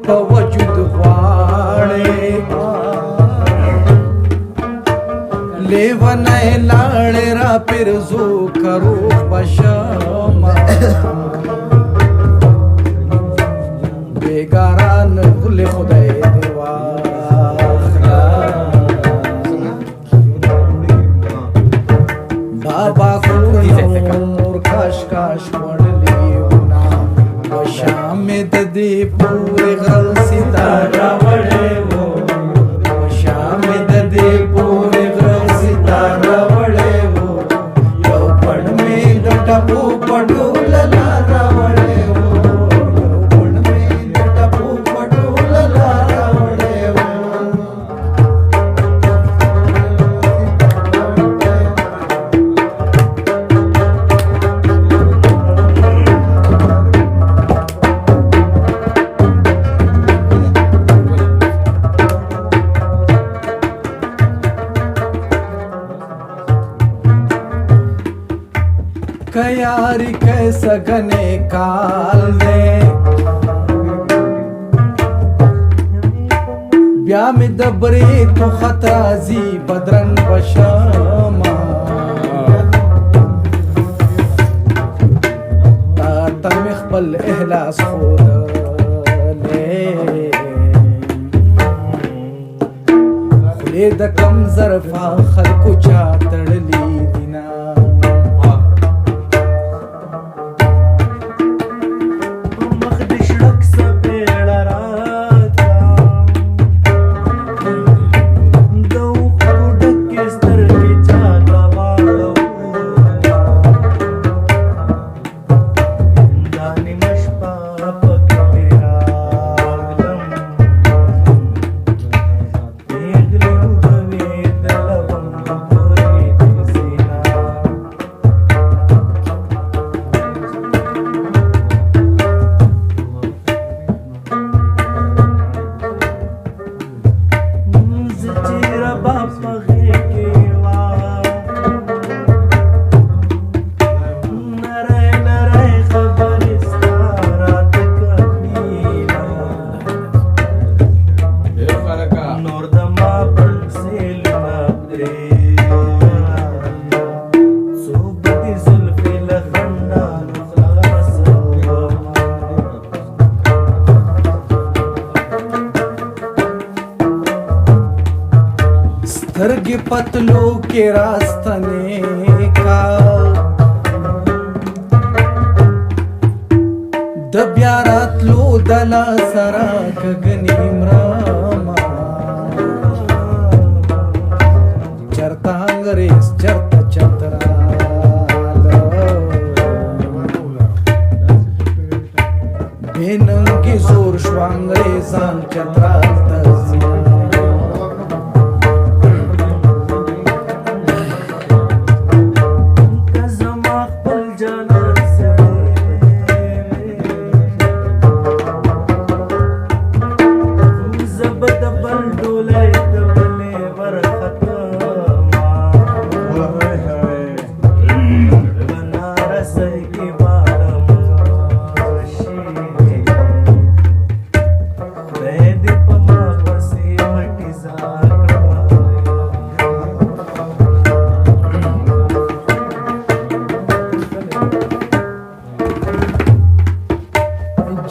په وجود غواړې لیونی لاړې را پیرزو کروغ بشما بیگاران غل خدای دی واخلا بابا کور کاش کاش وړلیونا وشام د دې پورې غل ستاره وړې وو وشام د دې پورې غل ستاره وړې وو یو پړ مې د ټپو پډول لار وړې وو یو پړ مې د ټپو پډول لار وړې وو कयारी कैसा गने काल दे ब्या में दबरे तो खतराजी बदरंग बशमा ता तमिख बल एहलास खुद ले खुले द कम जरफा खलको चा तड़ली दिना سترګې پتلو کې راستنې کا د بیا راتلو د لاسره کګنې مرما چرته انګریز چرته چتراله بې ننګې زور شو انګریزان چترال ته ځي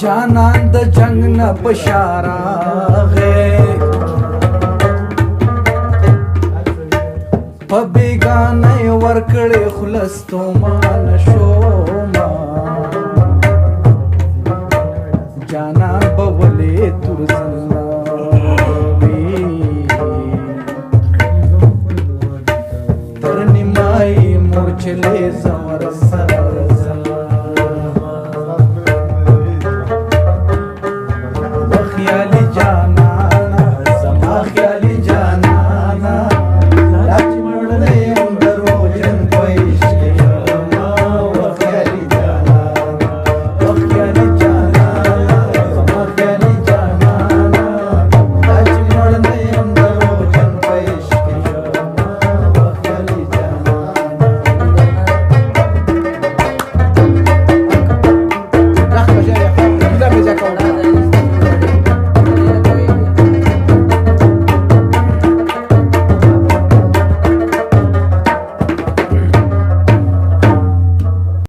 جانان د جنگ نه بشارا غه په بیگانه ورکړې خلستو مان شو ما جانان بولې تر زنا تر نیمای مورچلې